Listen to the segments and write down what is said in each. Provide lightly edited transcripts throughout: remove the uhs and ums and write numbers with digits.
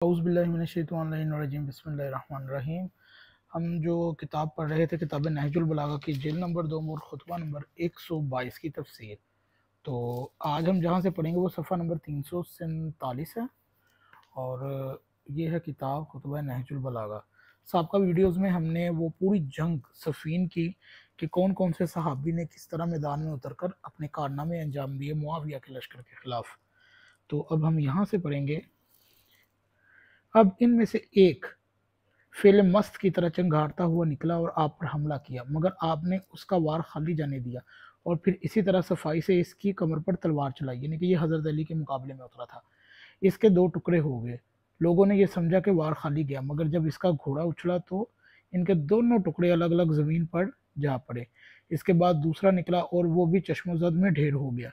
اعوذ باللہ من الشیطان الرجیم بسم اللہ الرحمن الرحیم۔ ہم جو کتاب پڑھ رہے تھے کتاب نہج البلاغہ کی جلد نمبر 2 اور خطبہ نمبر 122 کی تفسیر۔ تو آج ہم جہاں سے پڑھیں گے وہ صفحہ نمبر 347 ہے، اور یہ ہے کتاب خطبہ نہج البلاغہ۔ سابقہ ویڈیوز میں ہم نے وہ پوری جنگ صفین کی کہ کون کون سے صحابی نے کس طرح میدان میں اتر کر اپنے کارنامے انجام دیے معاویہ کے لشکر کے خلاف۔ تو اب ہم یہاں سے پڑھیں گے۔ اب ان میں سے ایک فعل مست کی طرح چنگھاڑتا ہوا نکلا اور آپ پر حملہ کیا، مگر آپ نے اس کا وار خالی جانے دیا اور پھر اسی طرح صفائی سے اس کی کمر پر تلوار چلائی، یعنی کہ یہ حضرت علی کے مقابلے میں اترا تھا۔ اس کے 2 ٹکڑے ہو گئے۔ لوگوں نے یہ سمجھا کہ وار خالی گیا، مگر جب اس کا گھوڑا اچھلا تو ان کے دونوں ٹکڑے الگ الگ زمین پر جا پڑے۔ اس کے بعد دوسرا نکلا اور وہ بھی چشم و زد میں ڈھیر ہو گیا،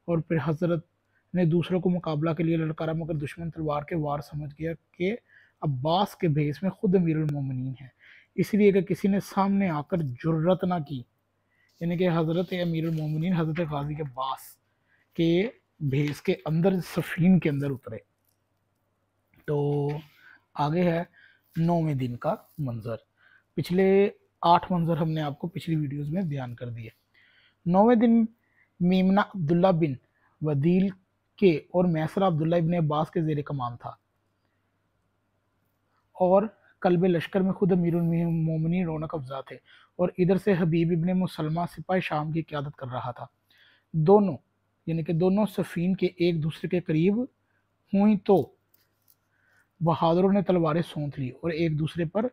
اور پھر حضرت نے دوسروں کو مقابلہ کے لیے للکارا، مگر دشمن تلوار کے وار سمجھ گیا کہ عباس کے بھیس میں خود امیر المومنین ہے، اس لیے کہ کسی نے سامنے آ کر جرت نہ کی، یعنی کہ حضرت امیر المومنین حضرت غازی عباس کے بھیس کے اندر صفین کے اندر اترے۔ تو آگے ہے 9ویں دن کا منظر۔ پچھلے 8 منظر ہم نے آپ کو پچھلی ویڈیوز میں بیان کر دیے۔ 9ویں دن میمنہ عبداللہ بن ودیل کے اور میسرہ عبداللہ ابن عباس کے زیر کمان تھا، اور قلب لشکر میں خود امیر المومنین رونق افزا تھے، اور ادھر سے حبیب ابن مسلمہ سپاہ شام کی قیادت کر رہا تھا۔ دونوں یعنی کہ دونوں صفین کے ایک دوسرے کے قریب ہوئیں تو بہادروں نے تلواریں سونت لی اور ایک دوسرے پر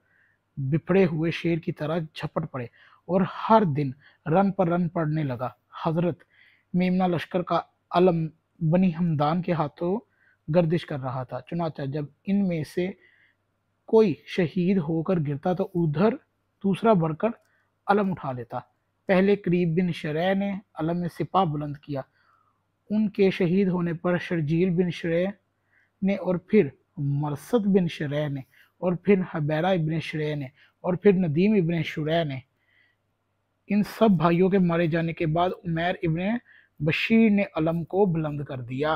بپھڑے ہوئے شیر کی طرح جھپٹ پڑے، اور ہر دن رن پر رن پڑنے لگا۔ حضرت میمنہ لشکر کا علم بنی حمدان کے ہاتھوں گردش کر رہا تھا، چنانچہ جب ان میں سے کوئی شہید ہو کر گرتا تو ادھر دوسرا بڑھ کر علم اٹھا لیتا۔ پہلے قریب بن شریح نے علم سپاہ بلند کیا، ان کے شہید ہونے پر شرجیل بن شریح نے، اور پھر مرثد بن شریح نے، اور پھر حبیرہ ابن شریح نے، اور پھر ندیم ابن شریح نے۔ ان سب بھائیوں کے مارے جانے کے بعد عمیر ابن بشیر نے علم کو بلند کر دیا۔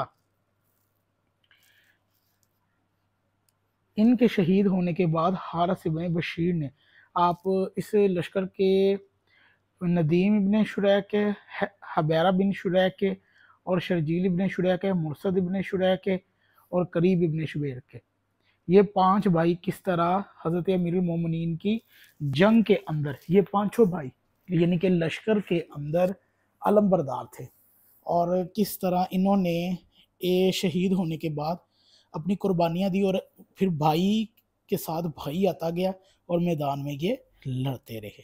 ان کے شہید ہونے کے بعد حارث ابن بشیر نے آپ اس لشکر کے ندیم ابن شریح کے، حبیرہ بن شریح کے، اور شرجیل ابن شریح کے، مرثد ابن شریح کے، اور قریب ابن شبیر کے، یہ 5 بھائی کس طرح حضرت امیر المومنین کی جنگ کے اندر، یہ 5 بھائی یعنی کہ لشکر کے اندر علم بردار تھے، اور کس طرح انہوں نے شہید ہونے کے بعد اپنی قربانیاں دی، اور پھر بھائی کے ساتھ بھائی آتا گیا اور میدان میں یہ لڑتے رہے۔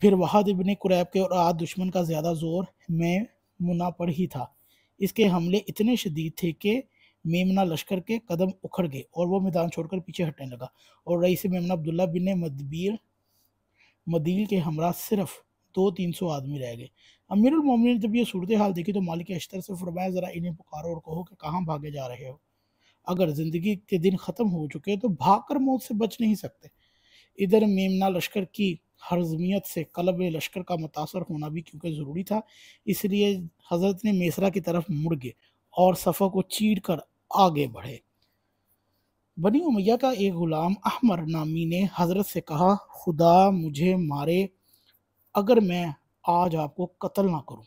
پھر وحد ابن قریب کے اور آج دشمن کا زیادہ زور میمنہ پر ہی تھا۔ اس کے حملے اتنے شدید تھے کہ میمنہ لشکر کے قدم اکھڑ گئے اور وہ میدان چھوڑ کر پیچھے ہٹنے لگا، اور رئیس میمنہ عبداللہ بن مدیل کے ہمراہ صرف 200-300 آدمی رہ گئے۔ امیر المومنین نے جب یہ صورتحال دیکھی تو مالک اشتر سے فرمایا، ذرا انہیں پکارو اور کہو کہ کہاں بھاگے جا رہے ہو؟ اگر زندگی کے دن ختم ہو چکے تو بھاگ کر موت سے بچ نہیں سکتے۔ ادھر میمنہ لشکر کی ہرزمیت سے قلب لشکر کا متاثر ہونا بھی کیونکہ ضروری تھا، اس لیے حضرت نے میسرہ کی طرف مڑ گئے اور صفوں کو چیر کر آگے بڑھے۔ بنی امیہ کا ایک غلام احمر نامی نے حضرت سے کہا، خدا مجھے مارے اگر میں آج آپ کو قتل نہ کروں۔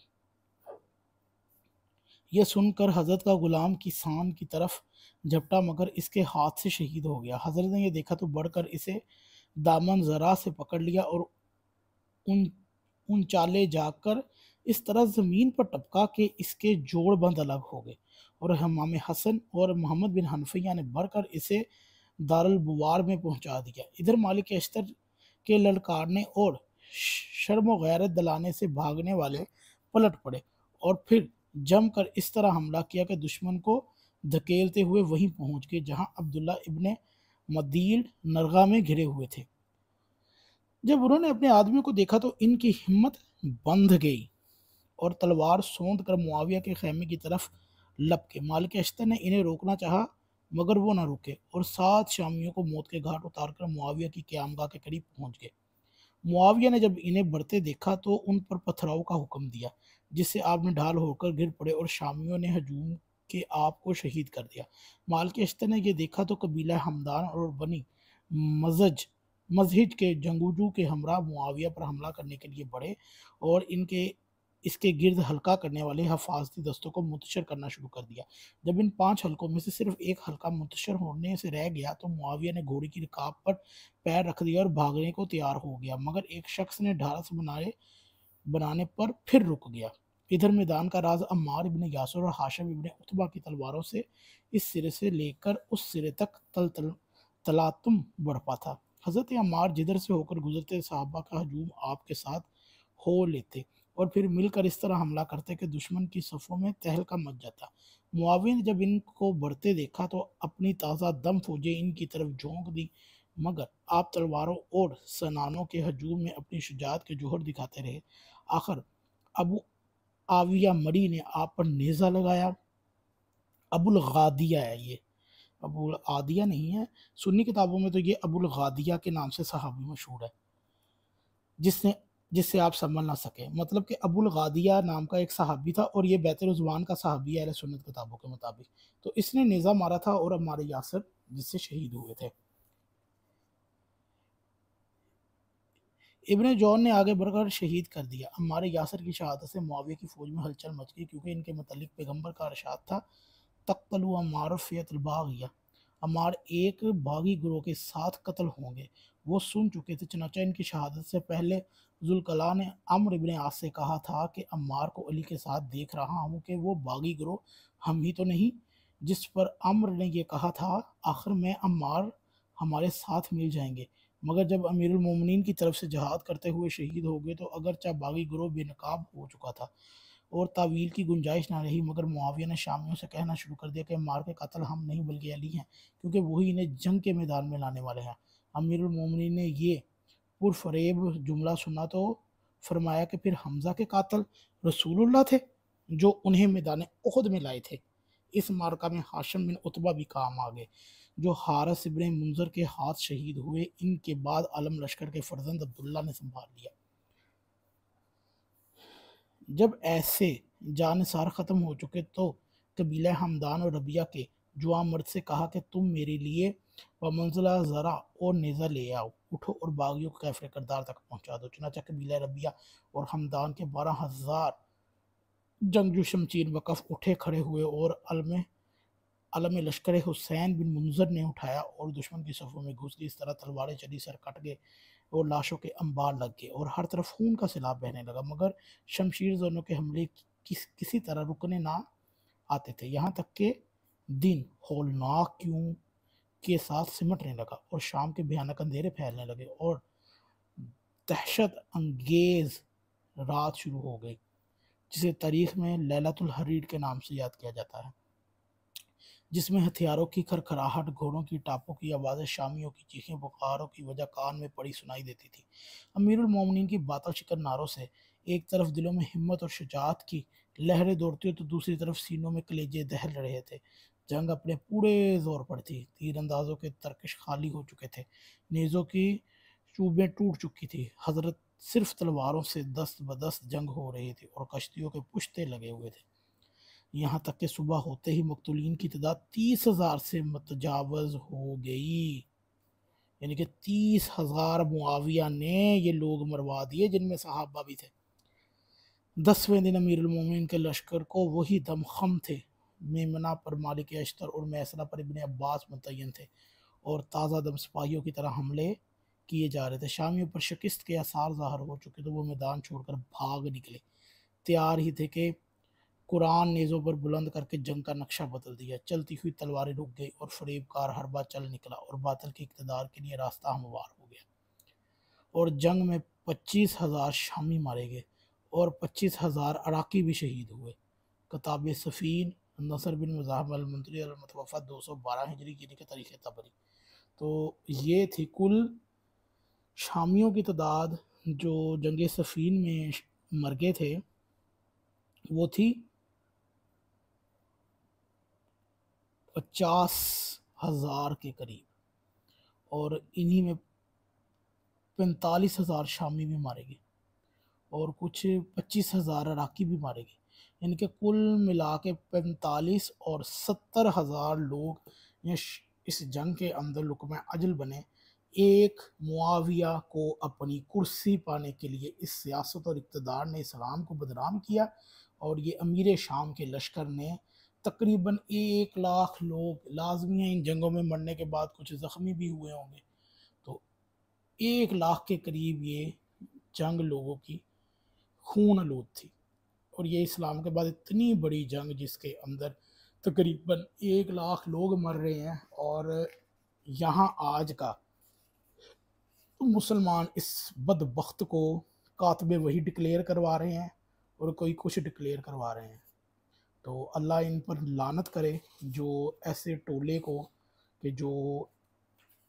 یہ سن کر حضرت کا غلام کسان کی طرف جھپٹا، مگر اس کے ہاتھ سے شہید ہو گیا۔ حضرت نے یہ دیکھا تو بڑھ کر اسے دامن ذرا سے پکڑ لیا اور اونچالے جا کر اس طرح زمین پر ٹپکا کہ اس کے جوڑ بند الگ ہو گئے، اور امام حسن اور محمد بن حنفیہ نے بڑھ کر اسے دارالبوار میں پہنچا دیا۔ ادھر مالک اشتر کے للکارنے اور شرم و غیرت دلانے سے بھاگنے والے پلٹ پڑے، اور پھر جم کر اس طرح حملہ کیا کہ دشمن کو دھکیلتے ہوئے وہیں پہنچ گئے جہاں عبداللہ ابن مدیل نرغہ میں گھرے ہوئے تھے۔ جب انہوں نے اپنے آدمیوں کو دیکھا تو ان کی ہمت بندھ گئی اور تلوار سونت کر معاویہ کے خیمے کی طرف لپکے۔ مالک اشتر نے انہیں روکنا چاہا مگر وہ نہ روکے، اور 7 شامیوں کو موت کے گھاٹ اتار کر معاویہ کی قیامگاہ کے قریب پہنچ گئے۔ معاویہ نے جب انہیں بڑھتے دیکھا تو ان پر پتھراؤ کا حکم دیا، جس سے آپ نے ڈھال ہو کر گر پڑے، اور شامیوں نے ہجوم کہ آپ کو شہید کر دیا۔ مالک اشتر نے یہ دیکھا تو قبیلہ ہمدان اور بنی مزہج کے جنگجو کے ہمراہ معاویہ پر حملہ کرنے کے لیے بڑھے اور اس کے گرد حلقہ کرنے والے حفاظتی دستوں کو منتشر کرنا شروع کر دیا۔ جب ان 5 حلقوں میں سے صرف ایک حلقہ منتشر ہونے سے رہ گیا تو معاویہ نے گھوڑی کی رکاب پر پیر رکھ دیا اور بھاگنے کو تیار ہو گیا، مگر ایک شخص نے ڈھارس بنانے پر پھر رک گیا۔ ادھر میدان کا راز عمار ابن یاسر اور ہاشم ابن عتبہ کی تلواروں سے اس سرے سے لے کر اس سرے تک تلاطم بڑھتا تھا۔ حضرت عمار جدھر سے ہو کر گزرتے صحابہ کا ہجوم آپ کے ساتھ ہو لیتے اور پھر مل کر اس طرح حملہ کرتے کہ دشمن کی صفوں میں تہلکہ مچ جاتا۔ معاویہ نے جب ان کو بڑھتے دیکھا تو اپنی تازہ دم فوجیں ان کی طرف جھونک دی، مگر آپ تلواروں اور سنانوں کے ہجوم میں اپنی شجاعت کے جوہر دکھاتے رہے۔ آخر ابو آویہ مری نے آپ پر نیزہ لگایا۔ ابو الغادیہ ہے، یہ ابو العادیہ نہیں ہے، سنی کتابوں میں تو یہ ابو الغادیہ کے نام سے صحابی مشہور ہے، جس سے آپ سمجھ نہ سکے، مطلب کہ ابو الغادیہ نام کا ایک صحابی تھا اور یہ بیت رضوان کا صحابی ہے اہل سنت کتابوں کے مطابق۔ تو اس نے نیزہ مارا تھا اور عمار یاسر جس سے شہید ہوئے تھے۔ ابن جون نے آگے بڑھ کر شہید کر دیا۔ عمار یاسر کی شہادت سے معاویہ کی فوج میں ہلچل مچ گئی، کیونکہ ان کے متعلق پیغمبر کا ارشاد تھا تقتلوا عمار فیت الباغیہ، عمار ایک باغی گروہ کے ساتھ قتل ہوں گے۔ وہ سن چکے تھے، چنانچہ ان کی شہادت سے پہلے ذوالقلع نے عمرو بن عاص سے کہا تھا کہ عمار کو علی کے ساتھ دیکھ رہا ہوں کہ وہ باغی گروہ ہم ہی تو نہیں؟ جس پر عمرو نے یہ کہا تھا آخر میں عمار ہمارے ساتھ مل جائیں گے، مگر جب امیر المومنین کی طرف سے جہاد کرتے ہوئے شہید ہو گئے تو اگرچہ باغی گروہ بے نقاب ہو چکا تھا اور تعویل کی گنجائش نہ رہی، مگر معاویہ نے شامیوں سے کہنا شروع کر دیا کہ عمار کے قاتل ہم نہیں بلکہ علی ہیں، کیونکہ وہی انہیں جنگ کے میدان میں لانے والے ہیں۔ امیر المومنین نے یہ پرفریب جملہ سنا تو فرمایا کہ پھر حمزہ کے قاتل رسول اللہ تھے جو انہیں میدان احد میں لائے تھے۔ اس معرکہ میں ہاشم بن عتبہ بھی کام آگئے جو حارث ابن منذر کے ہاتھ شہید ہوئے۔ ان کے بعد علم لشکر کے فرزند عبداللہ نے سنبھال لیا۔ جب ایسے جانثار ختم ہو چکے تو قبیلہ ہمدان اور ربیہ کے جوان مرد سے کہا کہ تم میرے لیے بمنزلہ زرع اور نیزہ لے آؤ، اٹھو اور باغیوں کو کیفر کردار تک پہنچا دو۔ چنانچہ قبیلہ ربیہ اور ہمدان کے 12,000 جنگجو شمشیر وقف اٹھے کھڑے ہوئے اور علم لشکر حسین بن منظر نے اٹھایا اور دشمن کی صفوں میں گھس گئی۔ اس طرح تلواریں چلی، سر کٹ گئے اور لاشوں کے انبار لگ گئے اور ہر طرف خون کا سیلاب بہنے لگا، مگر شمشیر زنوں کے حملے کسی طرح رکنے نہ آتے تھے، یہاں تک کہ دن ہولناک کیوں کے ساتھ سمٹنے لگا اور شام کے بھیانک اندھیرے پھیلنے لگے اور دہشت انگیز رات شروع ہو گئی، جسے تاریخ میں لیلۃ الحریر کے نام سے یاد کیا جاتا ہے، جس میں ہتھیاروں کی کھرکھراہٹ، گھوڑوں کی ٹاپوں کی آوازیں، شامیوں کی چیخیں پکاروں کی وجہ کان میں پڑی سنائی دیتی تھی۔ امیر المومنین کی باطل شکن نعروں سے ایک طرف دلوں میں ہمت اور شجاعت کی لہریں دوڑتی تو دوسری طرف سینوں میں کلیجے دہل رہے تھے۔ جنگ اپنے پورے زور پر تھی، تیر اندازوں کے ترکش خالی ہو چکے تھے، نیزوں کی چوبیں ٹوٹ چکی تھی، حضرت صرف تلواروں سے دست بدست جنگ ہو رہی تھی اور کشتیوں کے پشتے لگے ہوئے تھے، یہاں تک کہ صبح ہوتے ہی مقتولین کی تعداد 30,000 سے متجاوز ہو گئی، یعنی کہ 30,000 معاویہ نے یہ لوگ مروا دیے جن میں صحابہ بھی تھے۔ 10ویں دن امیر المومنین کے لشکر کو وہی دم خم تھے، میمنہ پر مالک اشتر اور میسرہ پر ابن عباس متعین تھے اور تازہ دم سپاہیوں کی طرح حملے کیے جا رہے تھے۔ شامیوں پر شکست کے آثار ظاہر ہو چکے تو وہ میدان چھوڑ کر بھاگ نکلے، تیار ہی تھے کہ قرآن نیزوں پر بلند کر کے جنگ کا نقشہ بدل دیا۔ چلتی ہوئی تلواریں رک گئی اور فریب کار حربہ چل نکلا اور باطل کے اقتدار کے لیے راستہ ہموار ہو گیا، اور جنگ میں 25,000 شامی مارے گئے اور 25,000 عراقی بھی شہید ہوئے۔ کتاب سفین نصر بن مزاحم المنذری المتوفی 212 ہجری یعنی کہ تاریخ طبری۔ تو یہ تھی کل شامیوں کی تعداد جو جنگ سفین میں مر گئے تھے، وہ تھی 50,000 کے قریب، اور انہی میں 45,000 شامی بھی مارے گئے اور کچھ 25,000 عراقی بھی مارے گئے۔ ان کے کل ملا کے 45 اور 70,000 لوگ اس جنگ کے اندر لقمہ اجل بنے۔ ایک معاویہ کو اپنی کرسی پانے کے لیے اس سیاست اور اقتدار نے اسلام کو بدنام کیا، اور یہ امیر شام کے لشکر نے تقریباً 1,00,000 لوگ، لازمی ہیں ان جنگوں میں مرنے کے بعد کچھ زخمی بھی ہوئے ہوں گے، تو 1,00,000 کے قریب یہ جنگ لوگوں کی خون آلود تھی۔ اور یہ اسلام کے بعد اتنی بڑی جنگ جس کے اندر تقریباً 1,00,000 لوگ مر رہے ہیں، اور یہاں آج کا مسلمان اس بدبخت کو کاتب وحی ڈکلیئر کروا رہے ہیں، اور کوئی کچھ ڈکلیئر کروا رہے ہیں۔ تو اللہ ان پر لعنت کرے جو ایسے ٹولے کو، کہ جو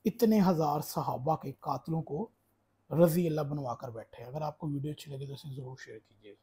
اتنے ہزار صحابہ کے قاتلوں کو رضی اللہ بنوا کر بیٹھے۔ اگر آپ کو ویڈیو اچھی لگے تو اسے ضرور شیئر کیجیے۔